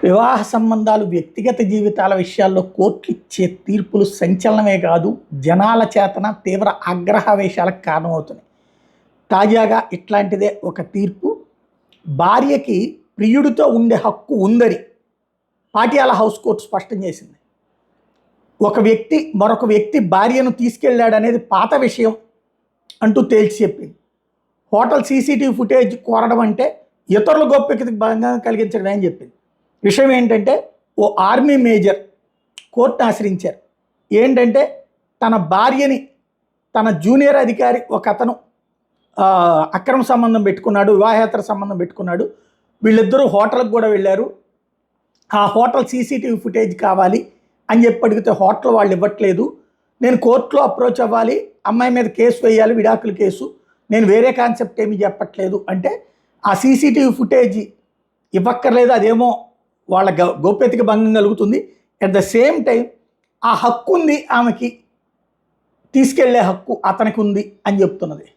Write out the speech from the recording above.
వివాహ సంబంధాలు వ్యక్తిగత జీవితాల విషయాల్లో కోర్టు ఇచ్చే తీర్పులు సంచలనమే కాదు, జనాల చేతన తీవ్ర ఆగ్రహావేశాలకు కారణమవుతున్నాయి. తాజాగా ఇట్లాంటిదే ఒక తీర్పు. భార్యకి ప్రియుడితో ఉండే హక్కు ఉందని పాటియాల హౌస్ కోర్టు స్పష్టం చేసింది. ఒక వ్యక్తి మరొక వ్యక్తి భార్యను తీసుకెళ్లాడనేది పాత విషయం అంటూ తేల్చి చెప్పింది. హోటల్ సీసీటీవీ ఫుటేజ్ కోరడం అంటే ఇతరుల గోప్యతకు భంగం కలిగించడమే అని చెప్పింది. విషయం ఏంటంటే, ఓ ఆర్మీ మేజర్ కోర్టును ఆశ్రయించారు. ఏంటంటే, తన భార్యని తన జూనియర్ అధికారి ఒక అతను అక్రమ సంబంధం పెట్టుకున్నాడు, వివాహేతర సంబంధం పెట్టుకున్నాడు. వీళ్ళిద్దరూ హోటల్కి కూడా వెళ్ళారు. ఆ హోటల్ సీసీటీవీ ఫుటేజ్ కావాలి అని చెప్పి అడిగితే హోటల్ వాళ్ళు ఇవ్వట్లేదు. నేను కోర్టులో అప్రోచ్ అవ్వాలి, అమ్మాయి మీద కేసు వేయాలి, విడాకుల కేసు, నేను వేరే కాన్సెప్ట్ ఏమీ చెప్పట్లేదు అంటే ఆ సీసీటీవీ ఫుటేజ్ ఇవ్వక్కర్లేదు, అదేమో వాళ్ళ గోప్యతకి భంగం కలుగుతుంది. అట్ ద సేమ్ టైం ఆ హక్కు ఉంది ఆమెకి, తీసుకెళ్లే హక్కు అతనికి ఉంది అని చెప్తున్నది.